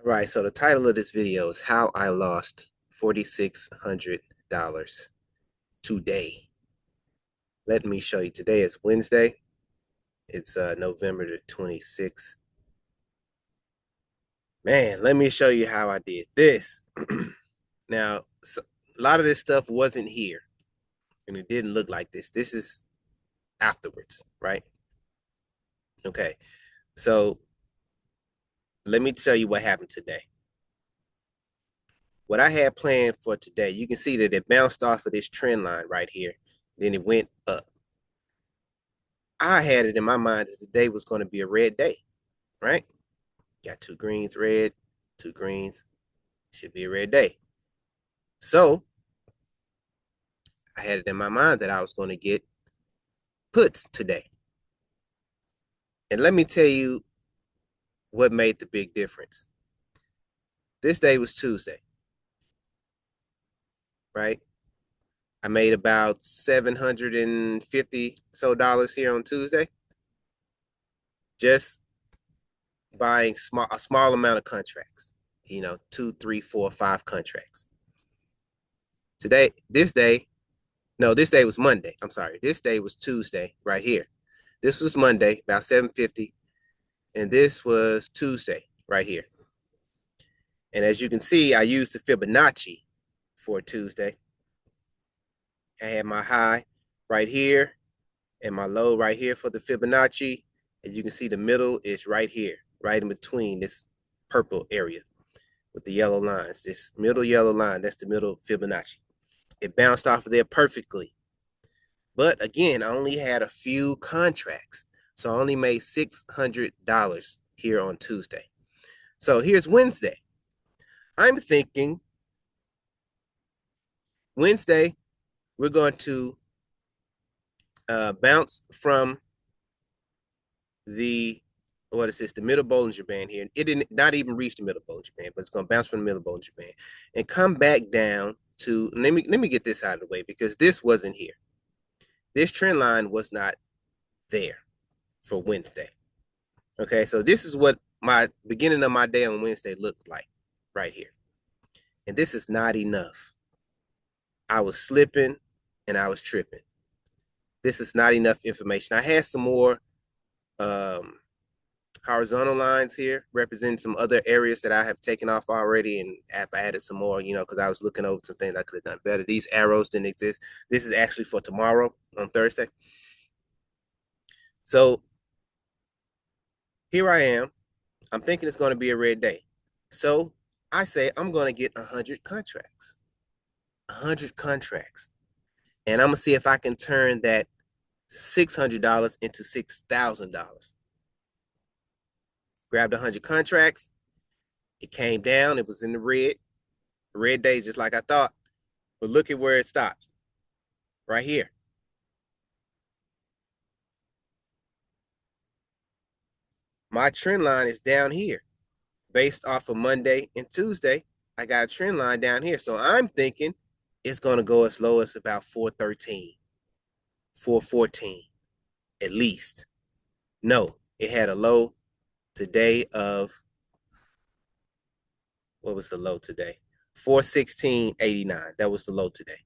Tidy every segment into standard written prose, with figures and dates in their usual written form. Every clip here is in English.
All right, so the title of this video is How I Lost $4,600 Today. Let me show you. Today is Wednesday. It's November the 26th. Man, let me show you how I did this. Now, a lot of this stuff wasn't here, and it didn't look like this. This is afterwards, right? Okay, so let me tell you what happened today. What I had planned for today, you can see that it bounced off of this trend line right here. Then it went up. I had it in my mind that today was going to be a red day, right? Got two greens, red, two greens. Should be a red day. So I had it in my mind that I was going to get puts today. And let me tell you what made the big difference. This day was Tuesday, right? I made about 750 so dollars here on Tuesday, just buying a small amount of contracts, 2, 3, 4, 5 contracts. Today, this day was Monday. I'm sorry. This day was Tuesday right here. This was Monday, about 750. And this was Tuesday right here. And as you can see, I used the Fibonacci for Tuesday. I had my high right here and my low right here for the Fibonacci. And you can see the middle is right here, right in between this purple area with the yellow lines. This middle yellow line, that's the middle Fibonacci. It bounced off of there perfectly. But again, I only had a few contracts. So I only made $600 here on Tuesday. So here's Wednesday. I'm thinking Wednesday, we're going to bounce from the middle Bollinger Band here. It did not even reach the middle Bollinger Band, but it's going to bounce from the middle Bollinger Band and come back down to, let me get this out of the way because this wasn't here. This trend line was not there for Wednesday. Okay, so this is what my beginning of my day on Wednesday looked like right here. And this is not enough. I was slipping and I was tripping. This is not enough information. I had some more horizontal lines here representing some other areas that I have taken off already, and I've added some more, because I was looking over some things I could have done better. These arrows didn't exist. This is actually for tomorrow on Thursday. So here I am. I'm thinking it's going to be a red day. So I say I'm going to get 100 contracts. 100 contracts. And I'm going to see if I can turn that $600 into $6,000. Grabbed 100 contracts. It came down. It was in the red. Red day, just like I thought. But look at where it stops. Right here. My trend line is down here. Based off of Monday and Tuesday, I got a trend line down here. So I'm thinking it's going to go as low as about 413, 414 at least. No, it had a low today of, what was the low today? 416.89. That was the low today.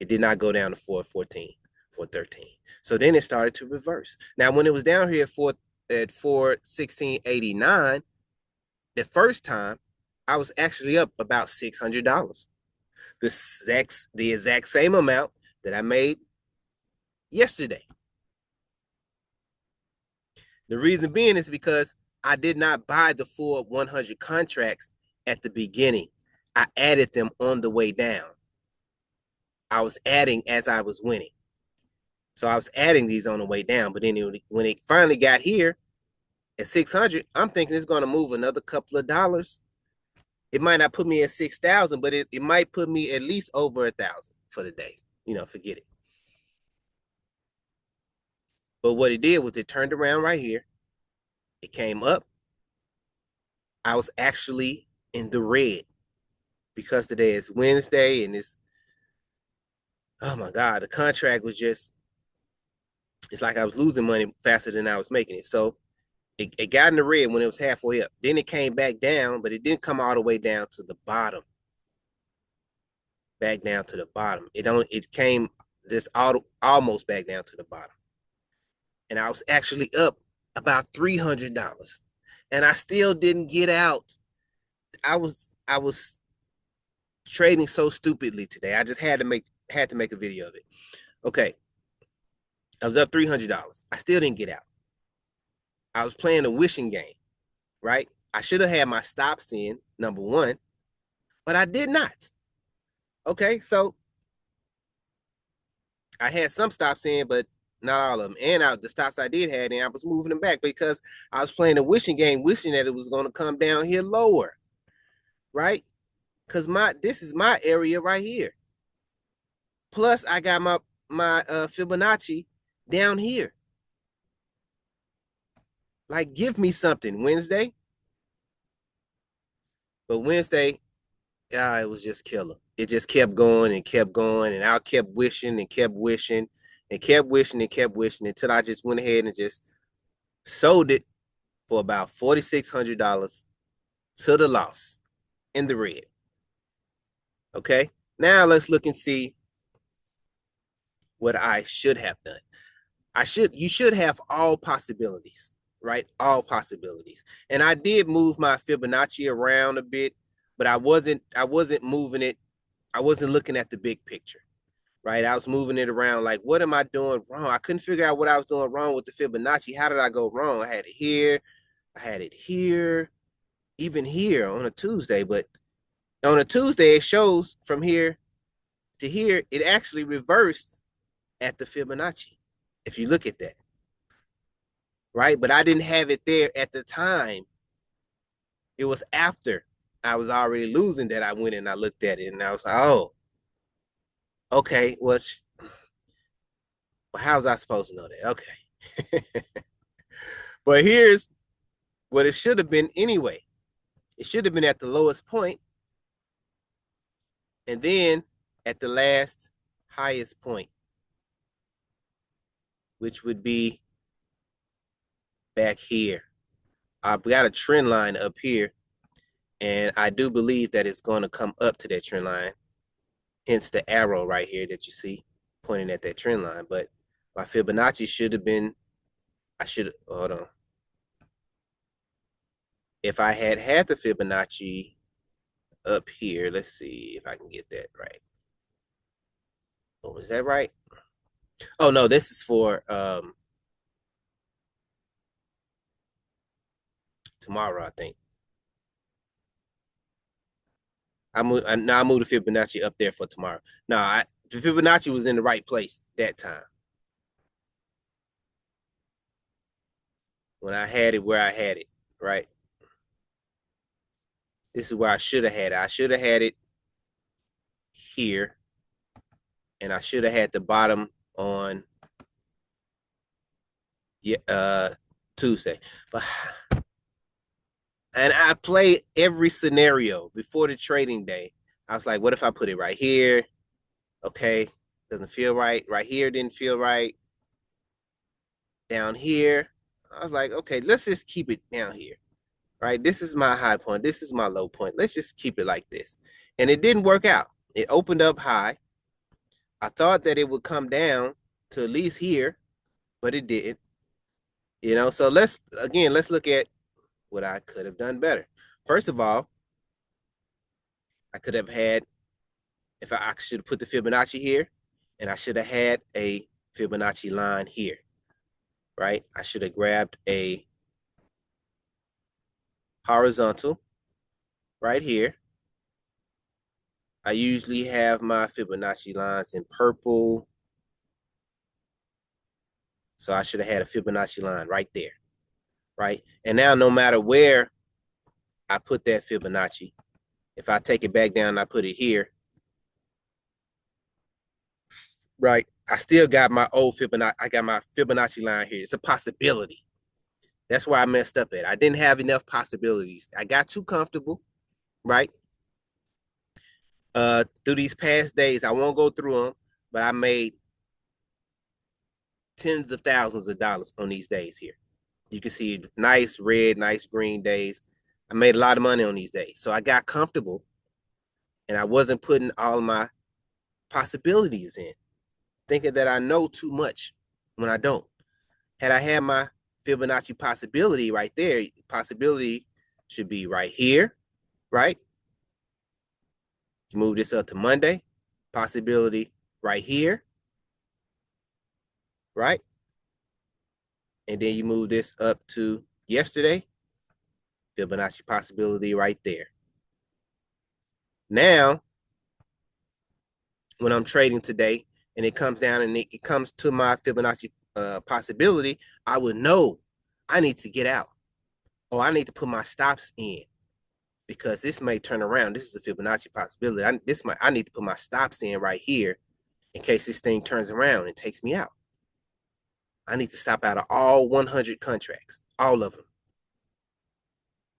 It did not go down to 414, 413. So then it started to reverse. Now, when it was down here at 416.89, the first time, I was actually up about $600. The exact same amount that I made yesterday. The reason being is because I did not buy the full 100 contracts at the beginning. I added them on the way down. I was adding as I was winning. So I was adding these on the way down. But then when it finally got here at 600, I'm thinking it's going to move another couple of dollars. It might not put me at 6,000, but it might put me at least over 1,000 for the day. Forget it. But what it did was it turned around right here. It came up. I was actually in the red because today is Wednesday and oh my God, the contract was just, it's like I was losing money faster than I was making it. So It got in the red when it was halfway up. Then it came back down, but it didn't come all the way down to the bottom. Back down to the bottom. It came this almost back down to the bottom. And I was actually up about $300. And I still didn't get out. I was trading so stupidly today. I just had to make a video of it. Okay. I was up $300. I still didn't get out. I was playing a wishing game, right? I should have had my stops in, number one, but I did not. Okay, so I had some stops in, but not all of them. And the stops I did have in, I was moving them back because I was playing a wishing game, wishing that it was going to come down here lower, right? Because this is my area right here. Plus, I got my Fibonacci down here. Like, give me something Wednesday. But Wednesday, it was just killer. It just kept going and kept going, and I kept wishing and kept wishing and kept wishing and kept wishing until I just went ahead and just sold it for about $4,600 to the loss in the red. Okay, now let's look and see what I should have done. You should have all possibilities, right? All possibilities. And I did move my Fibonacci around a bit, but I wasn't moving it. I wasn't looking at the big picture, right? I was moving it around like, what am I doing wrong? I couldn't figure out what I was doing wrong with the Fibonacci. How did I go wrong? I had it here, I had it here, even here on a Tuesday, but on a Tuesday, it shows from here to here, it actually reversed at the Fibonacci, if you look at that, right? But I didn't have it there at the time. It was after I was already losing that I went and I looked at it and I was like, oh, okay, well, how was I supposed to know that? Okay. But here's what it should have been anyway. It should have been at the lowest point and then at the last highest point, which would be back here. I've got a trend line up here, and I do believe that it's going to come up to that trend line, hence the arrow right here that you see pointing at that trend line. But my Fibonacci should have been, hold on. If I had the Fibonacci up here, let's see if I can get that right. Oh, is that right? Oh, no, this is for tomorrow, I think. I moved the Fibonacci up there for tomorrow. No, the Fibonacci was in the right place that time when I had it where I had it, right? This is where I should have had it. I should have had it here, and I should have had the bottom on Tuesday. But and I play every scenario before the trading day. I was like, what if I put it right here? Okay, doesn't feel right. Right here didn't feel right. Down here, I was like, okay, let's just keep it down here. Right? This is my high point. This is my low point. Let's just keep it like this. And it didn't work out. It opened up high. I thought that it would come down to at least here, but it didn't. So let's look at what I could have done better. First of all, I could have had, if I should have put the Fibonacci here, and I should have had a Fibonacci line here, right? I should have grabbed a horizontal right here. I usually have my Fibonacci lines in purple. So I should have had a Fibonacci line right there, right? And now no matter where I put that Fibonacci, if I take it back down and I put it here, right, I still got my old Fibonacci. I got my Fibonacci line here. It's a possibility. That's where I messed up at. I didn't have enough possibilities. I got too comfortable, right? Through these past days, I won't go through them, but I made tens of thousands of dollars on these days here. You can see nice red, nice green days. I made a lot of money on these days. So I got comfortable and I wasn't putting all my possibilities in, thinking that I know too much when I don't. Had I had my Fibonacci possibility right there, possibility should be right here, right? You move this up to Monday, possibility right here, right? And then you move this up to yesterday, Fibonacci possibility right there. Now, when I'm trading today and it comes down and it comes to my Fibonacci possibility, I would know I need to get out or I need to put my stops in because this may turn around. This is a Fibonacci possibility. I need to put my stops in right here in case this thing turns around and takes me out. I need to stop out of all 100 contracts, all of them,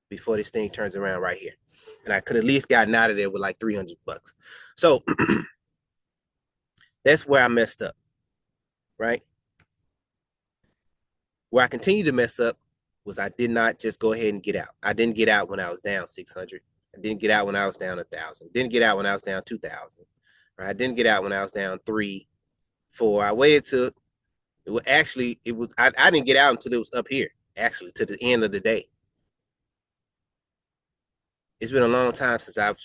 before this thing turns around right here. And I could at least gotten out of there with like 300 bucks. So that's where I messed up, right? Where I continued to mess up was I did not just go ahead and get out. I didn't get out when I was down 600. I didn't get out when I was down 1,000. Didn't get out when I was down 2,000. Right? I didn't get out when I was down 3, 4. I waited till I didn't get out until it was up here, actually, to the end of the day. It's been a long time since I've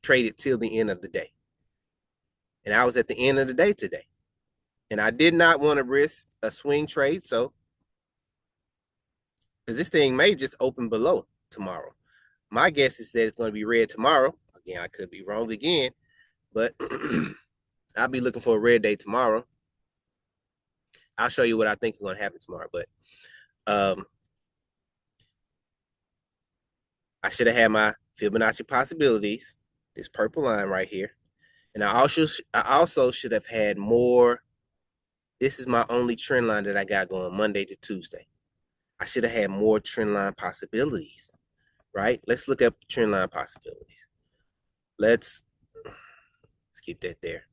traded till the end of the day. And I was at the end of the day today. And I did not want to risk a swing trade. So, because this thing may just open below tomorrow. My guess is that it's going to be red tomorrow. Again, I could be wrong again, but I'll be looking for a red day tomorrow. I'll show you what I think is going to happen tomorrow. But I should have had my Fibonacci possibilities, this purple line right here. And I also should have had more. This is my only trend line that I got going Monday to Tuesday. I should have had more trend line possibilities, right? Let's look up trend line possibilities. Let's keep that there,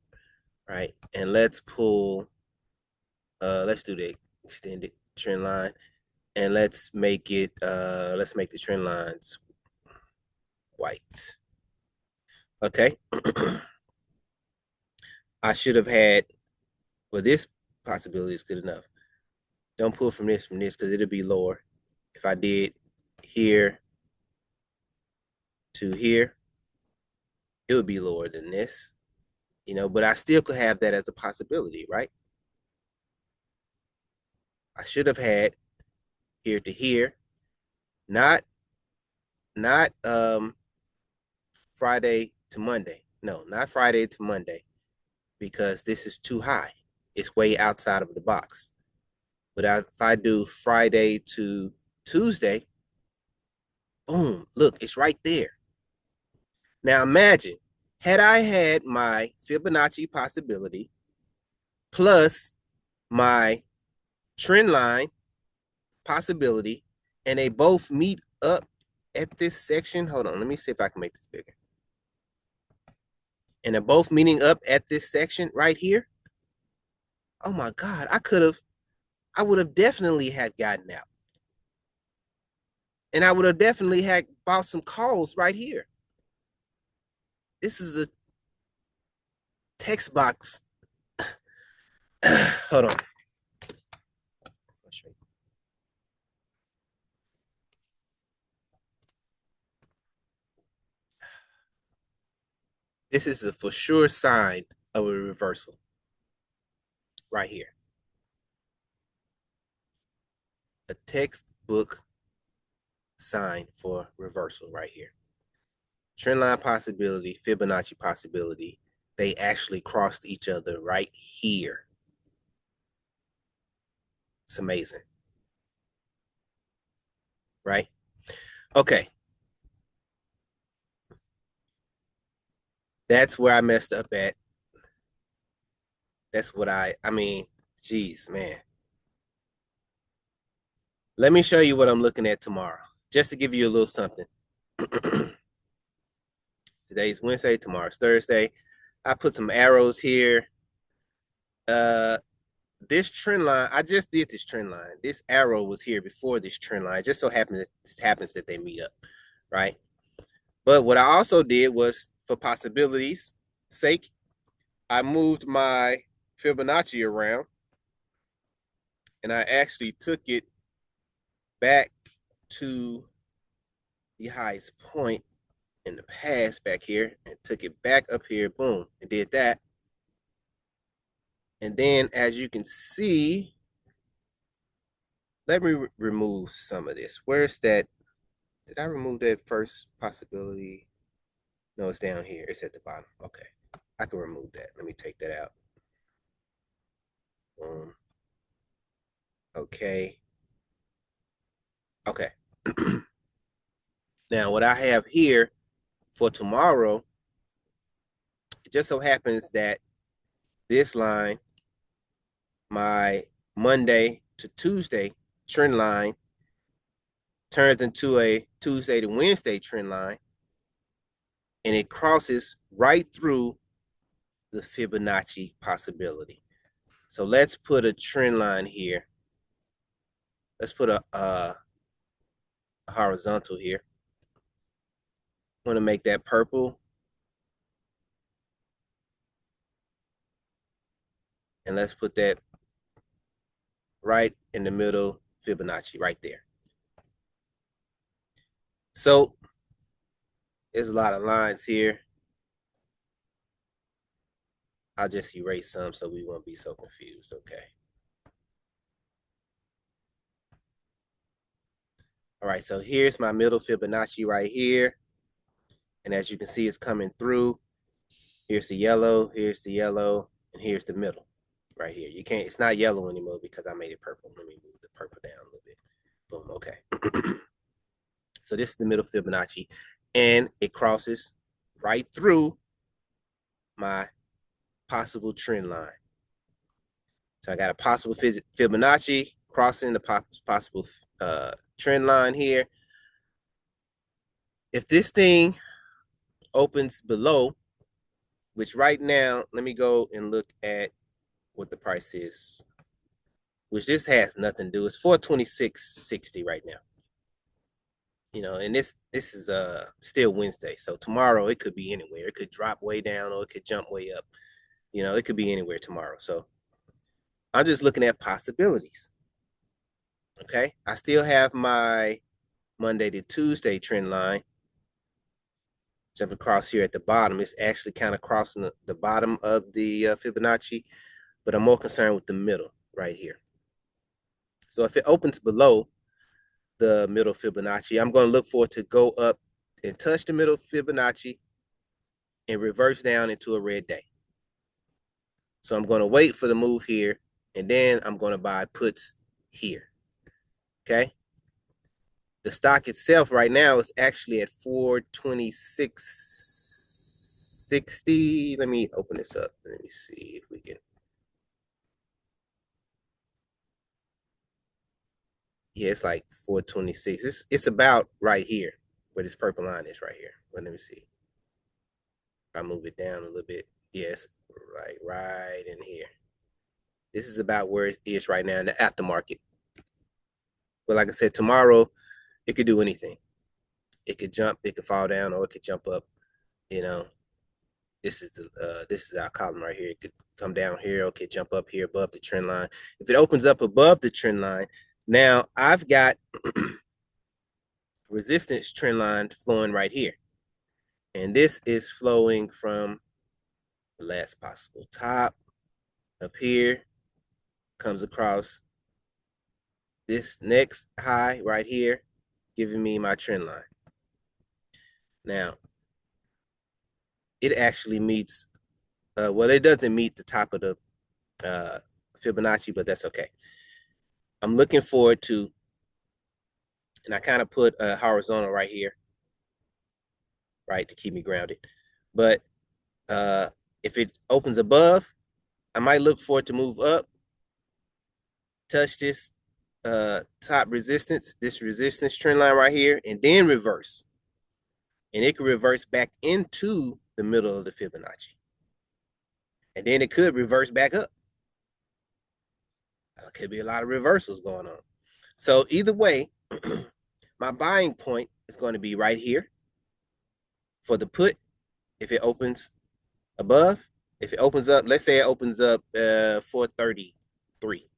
right? And let's pull, let's do the extended trend line and let's make the trend lines white. Okay. I should have had, well, this possibility is good enough. Don't pull from this because it'll be lower. If I did here to here, it would be lower than this, but I still could have that as a possibility, right? I should have had here to here, not Friday to Monday. No, not Friday to Monday, because this is too high. It's way outside of the box. But if I do Friday to Tuesday, boom, look, it's right there. Now imagine, had I had my Fibonacci possibility plus my trend line possibility, and they both meet up at this section. Hold on, let me see if I can make this bigger. And they're both meeting up at this section right here. Oh my God, I would have definitely had gotten out. And I would have definitely had bought some calls right here. This is a text box. Hold on. This is a for sure sign of a reversal right here. A textbook sign for reversal right here. Trendline possibility, Fibonacci possibility, they actually crossed each other right here. It's amazing. Right? Okay. That's where I messed up at. That's what geez, man. Let me show you what I'm looking at tomorrow, just to give you a little something. Today's Wednesday, tomorrow's Thursday. I put some arrows here. this trend line, I just did this trend line. This arrow was here before this trend line. It just so happens that they meet up, right? But what I also did was, for possibilities sake, I moved my Fibonacci around, and I actually took it back to the highest point in the past back here and took it back up here, boom, and did that. And then as you can see, let me remove some of this. Where's that? Did I remove that first possibility? No, it's down here. It's at the bottom. Okay. I can remove that. Let me take that out. Boom. Okay. Okay. Now, what I have here for tomorrow, it just so happens that this line, my Monday to Tuesday trend line, turns into a Tuesday to Wednesday trend line, and it crosses right through the Fibonacci possibility. So let's put a trend line here. Let's put a horizontal here. I want to make that purple. And let's put that right in the middle Fibonacci right there. So there's a lot of lines here. I'll just erase some so we won't be so confused. Okay. All right, so here's my middle Fibonacci right here. And as you can see, it's coming through. Here's the yellow, and here's the middle right here. You can't, it's not yellow anymore because I made it purple. Let me move the purple down a little bit. Boom, okay. So this is the middle Fibonacci, and it crosses right through my possible trend line. So I got a possible Fibonacci crossing the possible trend line here. If this thing opens below, which right now, let me go and look at what the price is, which this has nothing to do. It's 426.60 right now. You know, and this is still Wednesday. So tomorrow it could be anywhere. It could drop way down or it could jump way up. You know, it could be anywhere tomorrow. So I'm just looking at possibilities. Okay. I still have my Monday to Tuesday trend line. Jump across here at the bottom. It's actually kind of crossing the bottom of the Fibonacci, but I'm more concerned with the middle right here. So if it opens below the middle Fibonacci, I'm going to look for it to go up and touch the middle Fibonacci and reverse down into a red day. So I'm going to wait for the move here, and then I'm going to buy puts here. Okay. The stock itself right now is actually at 426.60. Let me open this up. Let me see if we can. Yeah, it's like 426. It's about right here where this purple line is right here. Well, let me see. If I move it down a little bit. Yes, right in here. This is about where it is right now in the aftermarket. But like I said, tomorrow it could do anything. It could jump, it could fall down, or it could jump up. You know, this is our column right here. It could come down here, or it could jump up here above the trend line. If it opens up above the trend line, now I've got resistance trend line flowing right here. And this is flowing from the last possible top up here, comes across this next high right here, giving me my trend line. Now, it actually meets, well, it doesn't meet the top of the Fibonacci, but that's okay. I'm looking forward to, and I kind of put a horizontal right here, right, to keep me grounded. But if it opens above, I might look for it to move up, touch this top resistance, this resistance trend line right here, and then reverse. And it could reverse back into the middle of the Fibonacci. And then it could reverse back up. Could be a lot of reversals going on. So either way, my buying point is going to be right here for the put. If it opens above, if it opens up, let's say it opens up 433.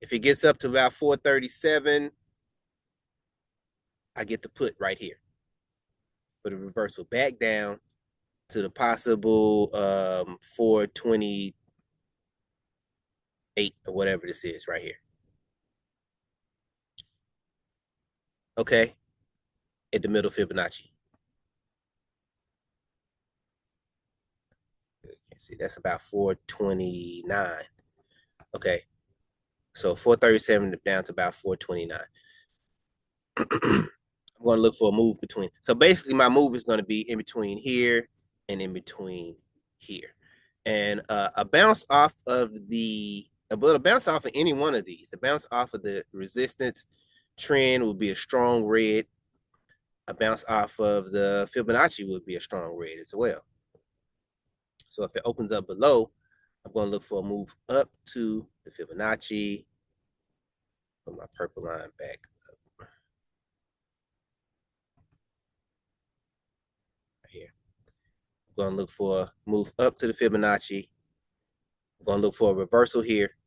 If it gets up to about 437, I get the put right here for the reversal back down to the possible 428 or whatever this is right here. Okay, at the middle Fibonacci. See, that's about 429. Okay, so 437 down to about 429. I'm going to look for a move between. So basically, my move is going to be in between here and in between here. And a bounce off of a bounce off of any one of these, a bounce off of the resistance trend would be a strong red. A bounce off of the Fibonacci would be a strong red as well. So if it opens up below, I'm going to look for a move up to the Fibonacci. Put my purple line back up right here. I'm going to look for a move up to the Fibonacci. I'm going to look for a reversal here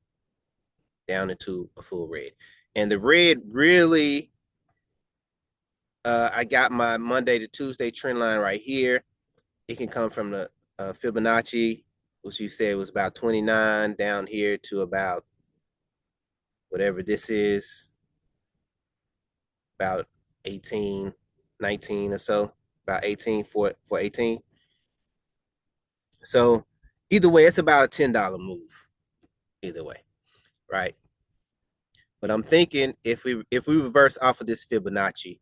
down into a full red. And the red really, I got my Monday to Tuesday trend line right here. It can come from the Fibonacci, which you said was about 29 down here to about whatever this is, about 18, 19 or so, about 18 for 18. So either way, it's about a $10 move. Either way, right? But I'm thinking if we reverse off of this Fibonacci,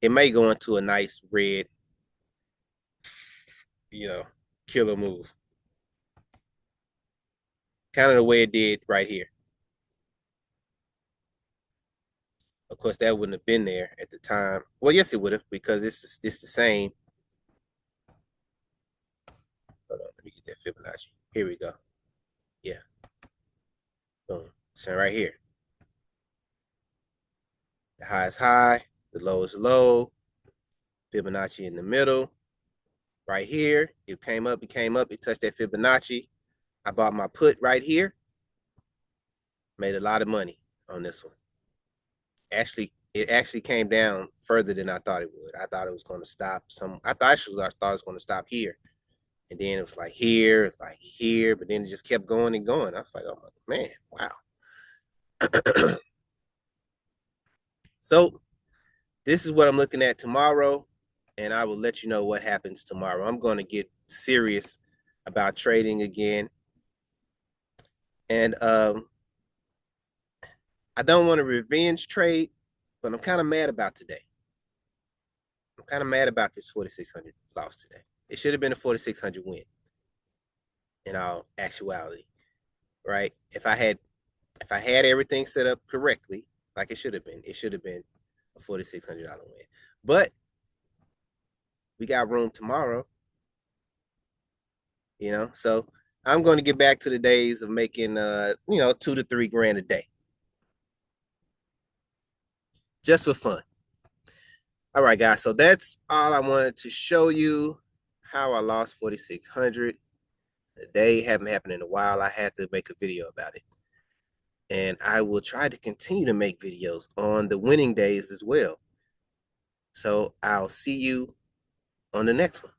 it may go into a nice red, killer move. Kind of the way it did right here. Of course, that wouldn't have been there at the time. Well, yes, it would have because it's the same. Hold on, let me get that Fibonacci. Here we go. Yeah. Boom. So right here. The high is high, the low is low. Fibonacci in the middle. Right here, it came up, it touched that Fibonacci. I bought my put right here. Made a lot of money on this one. It actually came down further than I thought it would. I thought it was going to stop I thought it was going to stop here. And then it was like here, like here, but then it just kept going and going. I was like, oh man, wow. So this is what I'm looking at tomorrow, and I will let you know what happens tomorrow. I'm going to get serious about trading again. And I don't want to revenge trade, but I'm kind of mad about today. I'm kind of mad about this 4,600 loss today. It should have been a 4,600 win in all actuality, right? If I had everything set up correctly, like it should have been a $4,600 win. But we got room tomorrow, so I'm going to get back to the days of making 2 to 3 grand a day. Just for fun. All right, guys. So that's all I wanted to show you, how I lost 4,600 a day. Haven't happened in a while. I had to make a video about it. And I will try to continue to make videos on the winning days as well. So I'll see you on the next one.